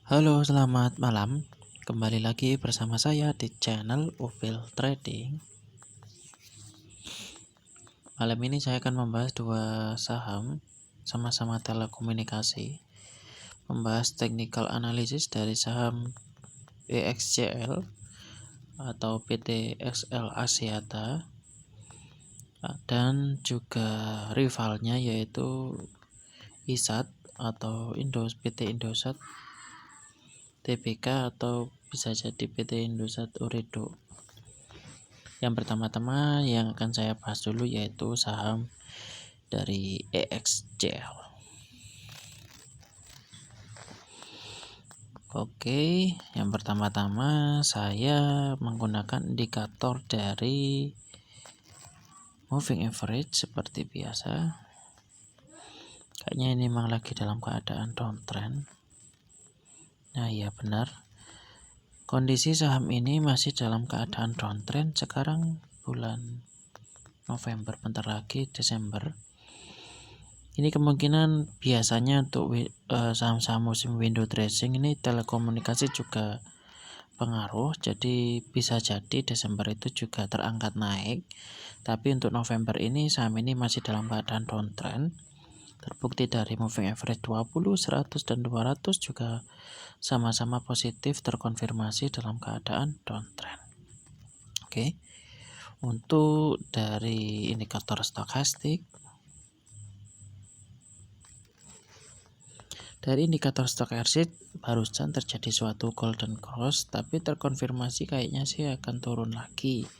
Halo, selamat malam. Kembali lagi bersama saya di channel Upil Trading. Malam ini saya akan membahas dua saham sama-sama telekomunikasi. Membahas technical analysis dari saham EXCL atau PT XL Axiata dan juga rivalnya yaitu ISAT atau PT Indosat Tbk atau bisa jadi PT Indosat Ooredoo. Yang pertama-tama yang akan saya bahas dulu yaitu saham dari EXCL. Oke, yang pertama-tama saya menggunakan indikator dari moving average seperti biasa. Kayaknya ini memang lagi dalam keadaan downtrend. Nah, iya benar. Kondisi saham ini masih dalam keadaan downtrend sekarang bulan November, bentar lagi Desember. Ini kemungkinan biasanya untuk saham-saham musim window dressing ini telekomunikasi juga pengaruh. Jadi bisa jadi Desember itu juga terangkat naik. Tapi untuk November ini saham ini masih dalam keadaan downtrend. Terbukti dari moving average 20, 100 dan 200 juga sama-sama positif terkonfirmasi dalam keadaan downtrend. Oke. Untuk dari indikator stokastik, dari indikator stokastik barusan terjadi suatu golden cross, tapi terkonfirmasi kayaknya sih akan turun lagi.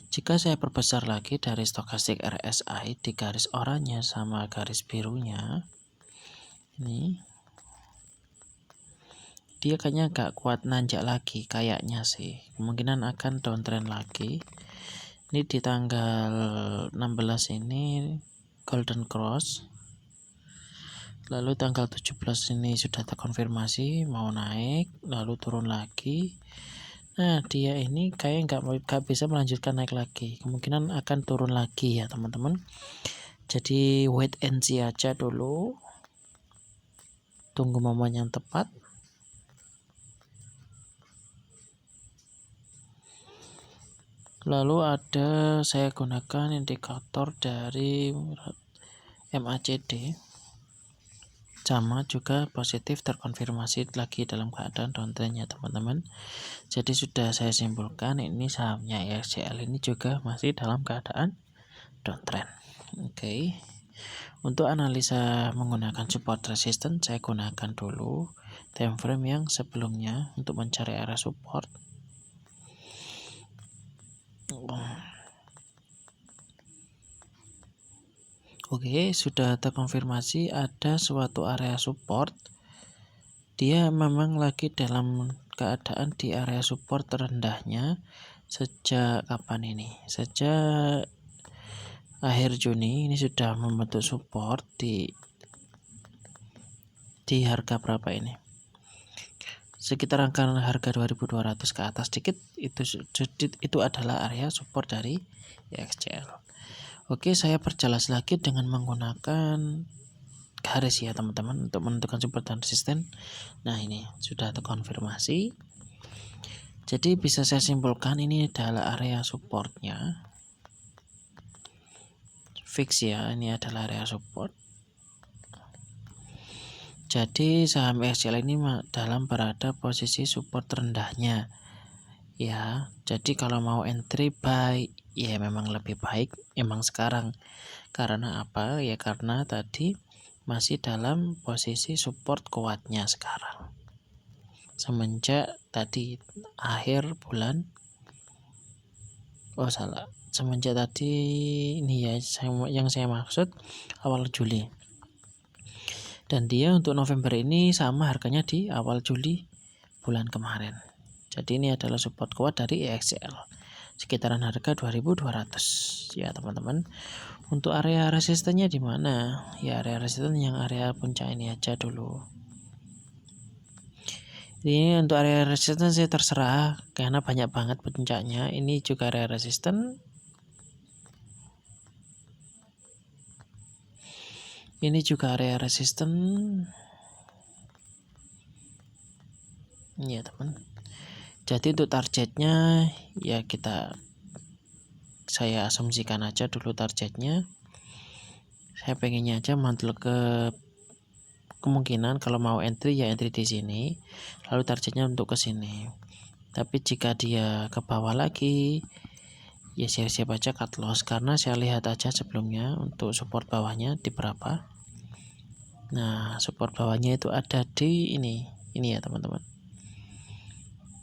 Jika saya perbesar lagi dari stokastik RSI di garis oranye sama garis birunya, ini dia kayaknya agak kuat nanjak lagi, kayaknya sih. Kemungkinan akan downtrend lagi. Ini di tanggal 16 ini golden cross. Lalu tanggal 17 ini sudah terkonfirmasi mau naik, lalu turun lagi. Nah, dia ini kayak nggak bisa melanjutkan naik lagi. Kemungkinan akan turun lagi ya, teman-teman. Jadi wait and see aja dulu. Tunggu momen yang tepat. Lalu saya gunakan indikator dari MACD. Sama juga positif terkonfirmasi lagi dalam keadaan downtrend ya teman-teman. Jadi sudah saya simpulkan ini sahamnya EXCL ini juga masih dalam keadaan downtrend. Oke. Untuk analisa menggunakan support resistance saya gunakan dulu time frame yang sebelumnya untuk mencari area support. Oke, sudah terkonfirmasi ada suatu area support. Dia memang lagi dalam keadaan di area support terendahnya sejak kapan ini? Sejak akhir Juni ini sudah membentuk support di harga berapa ini? Sekitar harga 2200 ke atas sedikit itu adalah area support dari EXCL. Oke, saya perjelas lagi dengan menggunakan garis ya teman-teman untuk menentukan support dan resisten. Nah, ini sudah terkonfirmasi. Jadi bisa saya simpulkan ini adalah area supportnya. Fix ya, ini adalah area support. Jadi saham EXCL ini dalam berada posisi support terendahnya. Ya, jadi kalau mau entry buy ya memang lebih baik emang sekarang. Karena apa? Ya karena tadi masih dalam posisi support kuatnya sekarang. Semenjak tadi akhir bulan semenjak tadi ini ya yang saya maksud awal Juli. Dan dia untuk November ini sama harganya di awal Juli bulan kemarin. Jadi ini adalah support kuat dari EXCL. Sekitaran harga 2200 ya teman-teman. Untuk area resistennya di mana? Ya area resisten yang area puncak ini aja dulu. Ini untuk area resisten sih terserah karena banyak banget puncaknya. Ini juga area resisten. Ini juga area resisten. ya teman. Jadi untuk targetnya ya saya asumsikan aja dulu targetnya. Saya pengennya aja mantul ke kemungkinan kalau mau entry ya entry di sini, lalu targetnya untuk ke sini. Tapi jika dia ke bawah lagi, ya siap-siap aja cut loss, karena saya lihat aja sebelumnya untuk support bawahnya di berapa. Nah, support bawahnya itu ada di ini ya teman-teman.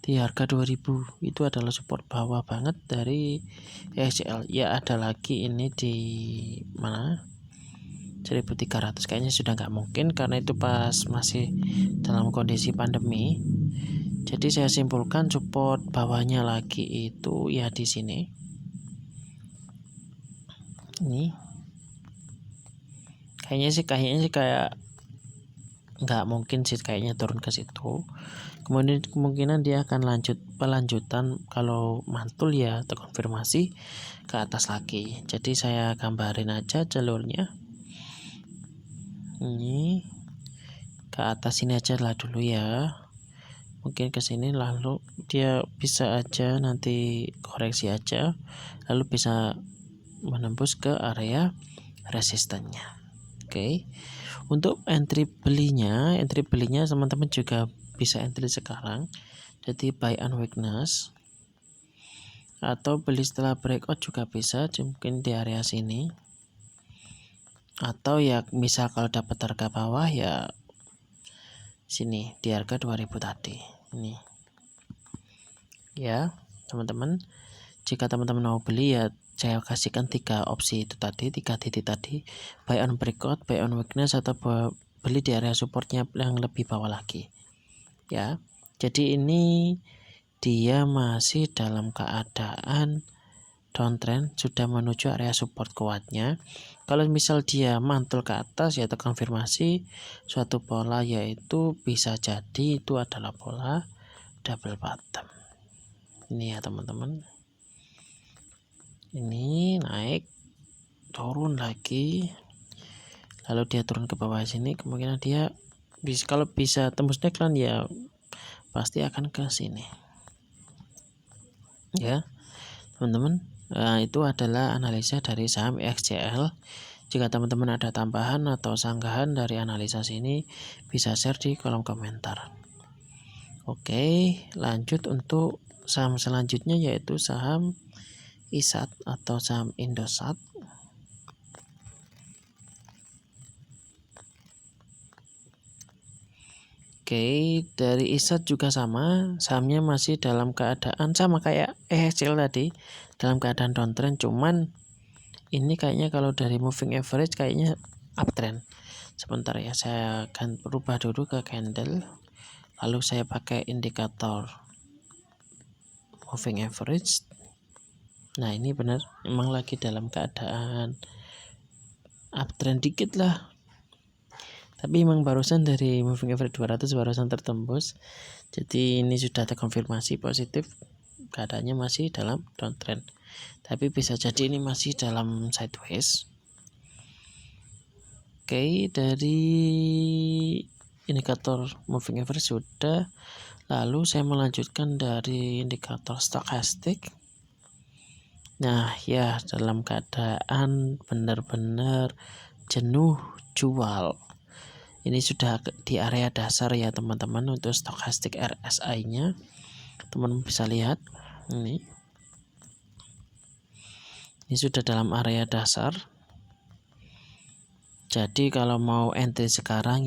Di harga 2000 itu adalah support bawah banget dari ESL. Ya ada lagi ini di mana? 1300 kayaknya sudah nggak mungkin karena itu pas masih dalam kondisi pandemi. Jadi saya simpulkan support bawahnya lagi itu ya di sini. Ini kayaknya sih kayak nggak mungkin sih kayaknya turun ke situ. Kemudian kemungkinan dia akan pelanjutan kalau mantul ya terkonfirmasi ke atas lagi. Jadi saya gambarin aja jalurnya. Ini ke atas ini aja lah dulu ya. Mungkin ke sini lalu dia bisa aja nanti koreksi aja, lalu bisa menembus ke area resistennya. Oke. Untuk entry belinya teman-teman juga bisa entry sekarang. Jadi buy on weakness atau beli setelah breakout juga bisa, mungkin di area sini. Atau ya misal kalau dapat harga bawah ya sini di harga 2000 tadi. Ini. Ya, teman-teman. Jika teman-teman mau beli ya saya kasihkan 3 opsi itu tadi, 3 titik tadi, buy on breakout, buy on weakness, atau beli di area supportnya yang lebih bawah lagi. Ya. Jadi ini dia masih dalam keadaan downtrend, sudah menuju area support kuatnya. Kalau misal dia mantul ke atas ya terkonfirmasi suatu pola, yaitu bisa jadi itu adalah pola double bottom. Ini ya teman-teman. Ini naik, turun lagi, lalu dia turun ke bawah sini, kemungkinan dia kalau bisa tembus neckline ya pasti akan ke sini. Ya, teman-teman. Nah, itu adalah analisa dari saham XCL. Jika teman-teman ada tambahan atau sanggahan dari analisa sini, bisa share di kolom komentar. Oke, lanjut untuk saham selanjutnya yaitu saham ISAT atau saham Indosat. Oke, dari ISAT juga sama, sahamnya masih dalam keadaan sama kayak EHCL tadi, dalam keadaan downtrend, cuman ini kayaknya kalau dari moving average kayaknya uptrend. Sebentar ya, saya akan berubah dulu ke candle, lalu saya pakai indikator moving average. Nah ini benar, memang lagi dalam keadaan uptrend dikit lah, tapi memang barusan dari moving average 200 barusan tertembus. Jadi ini sudah terkonfirmasi positif, keadaannya masih dalam downtrend, tapi bisa jadi ini masih dalam sideways. Oke, dari indikator moving average sudah, lalu saya melanjutkan dari indikator stochastic. Nah ya, dalam keadaan benar-benar jenuh jual. Ini sudah di area dasar ya teman-teman. Untuk stochastic RSI-nya teman-teman bisa lihat ini sudah dalam area dasar. Jadi kalau mau entry sekarang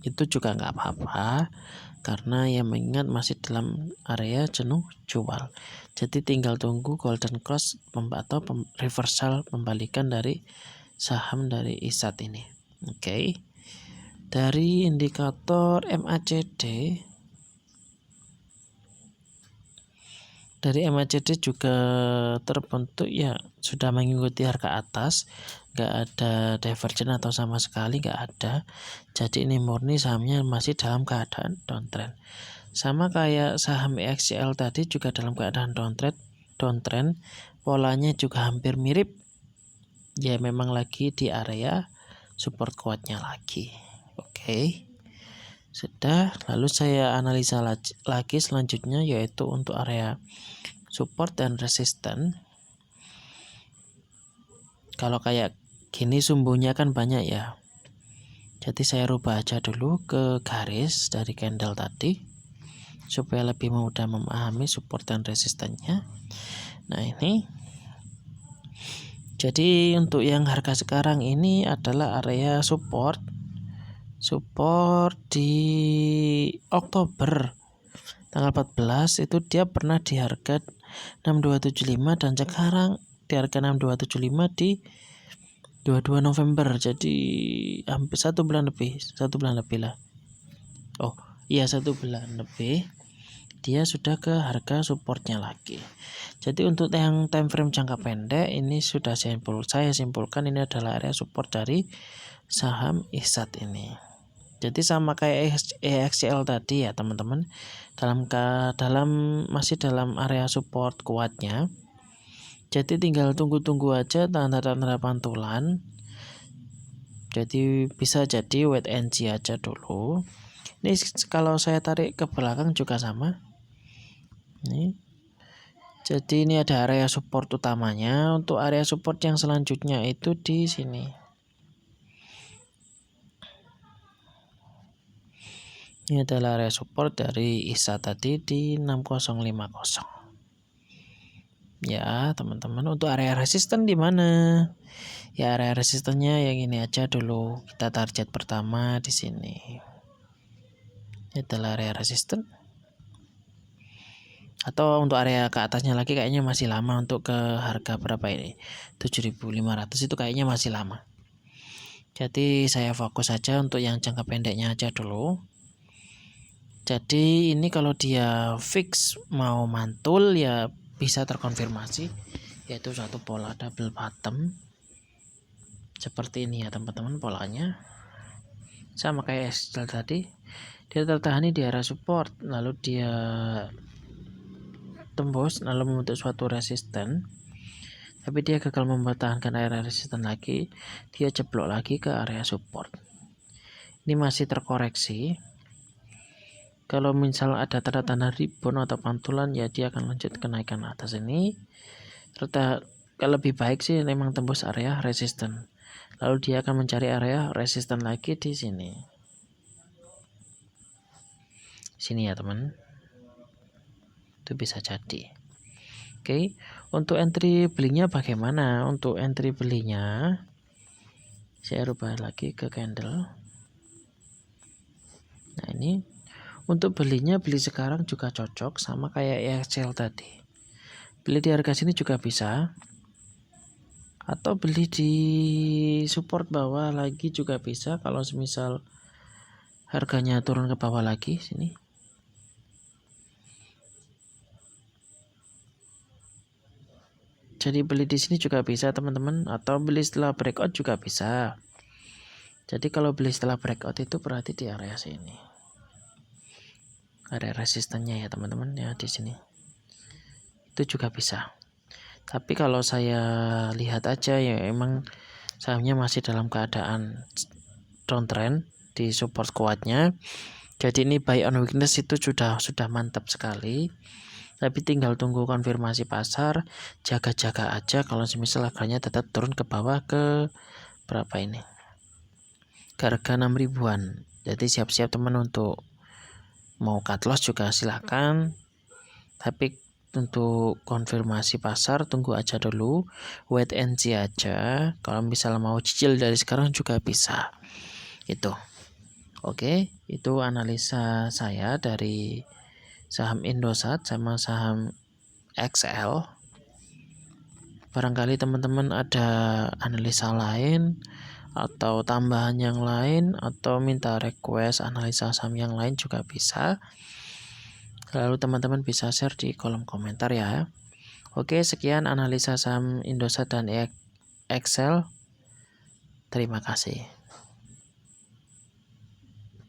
itu juga nggak apa-apa, karena yang mengingat masih dalam area jenuh jual. Jadi tinggal tunggu golden cross atau reversal pembalikan dari saham dari ISAT ini. Oke. Dari indikator MACD, juga terbentuk ya sudah mengikuti harga atas, nggak ada divergen atau sama sekali nggak ada. Jadi ini murni sahamnya masih dalam keadaan downtrend. Sama kayak saham EXCL tadi juga dalam keadaan downtrend, polanya juga hampir mirip. Ya memang lagi di area support kuatnya lagi. Oke. Sudah, lalu saya analisa lagi selanjutnya, yaitu untuk area support dan resisten. Kalau kayak gini sumbunya kan banyak ya. Jadi saya rubah aja dulu ke garis dari candle tadi supaya lebih mudah memahami support dan resistennya. Nah, ini. Jadi untuk yang harga sekarang ini adalah area support di Oktober tanggal 14 itu dia pernah di harga 6275 dan sekarang di harga 6275 di 22 November. Jadi hampir 1 bulan lebih lah. Oh iya, 1 bulan lebih dia sudah ke harga supportnya lagi. Jadi untuk yang time frame jangka pendek ini sudah saya simpulkan ini adalah area support dari saham IHSAT ini. Jadi sama kayak EXCL tadi ya teman-teman, masih dalam area support kuatnya. Jadi tinggal tunggu-tunggu aja tanda-tanda pantulan. Jadi bisa jadi wait and see aja dulu. Ini kalau saya tarik ke belakang juga sama. Ini. Jadi ini ada area support utamanya. Untuk area support yang selanjutnya itu di sini. Ini adalah area support dari IHSAT tadi di 6050. Ya, teman-teman, untuk area resisten di mana? Ya, area resistennya yang ini aja dulu. Kita target pertama di sini. Ini adalah area resisten. Atau untuk area ke atasnya lagi kayaknya masih lama, untuk ke harga berapa ini? 7.500 itu kayaknya masih lama. Jadi saya fokus saja untuk yang jangka pendeknya aja dulu. Jadi ini kalau dia fix mau mantul ya bisa terkonfirmasi, yaitu satu pola double bottom seperti ini ya teman-teman. Polanya sama kayak SL tadi, dia tertahani di area support, lalu dia tembus lalu membentuk suatu resisten, tapi dia gagal mempertahankan area resisten lagi, dia jeblok lagi ke area support. Ini masih terkoreksi. Kalau misal ada tanda-tanda rebound atau pantulan ya dia akan lanjut kenaikan atas ini. Serta lebih baik sih memang tembus area resisten. Lalu dia akan mencari area resisten lagi di sini. Sini ya teman. Itu bisa jadi. Oke, untuk entry belinya bagaimana? Untuk entry belinya saya rubah lagi ke candle. Nah, ini untuk belinya, beli sekarang juga cocok sama kayak EXCL tadi. Beli di harga sini juga bisa. Atau beli di support bawah lagi juga bisa kalau semisal harganya turun ke bawah lagi sini. Jadi beli di sini juga bisa teman-teman, atau beli setelah breakout juga bisa. Jadi kalau beli setelah breakout itu berarti di area sini. Area resistennya ya teman-teman ya di sini. Itu juga bisa. Tapi kalau saya lihat aja ya emang sahamnya masih dalam keadaan downtrend di support kuatnya. Jadi ini buy on weakness itu sudah mantap sekali. Tapi tinggal tunggu konfirmasi pasar, jaga-jaga aja kalau semisal harganya tetap turun ke bawah ke berapa ini? Ke harga 6 ribuan. Jadi siap-siap teman untuk mau cut loss juga silahkan. Tapi untuk konfirmasi pasar tunggu aja dulu, wait and see aja. Kalau misalnya mau cicil dari sekarang juga bisa. Itu. Oke, itu analisa saya dari saham Indosat sama saham XL. Barangkali teman-teman ada analisa lain atau tambahan yang lain, atau minta request analisa saham yang lain juga bisa. Lalu teman-teman bisa share di kolom komentar ya. Oke, sekian analisa saham Indosat dan XL. Terima kasih.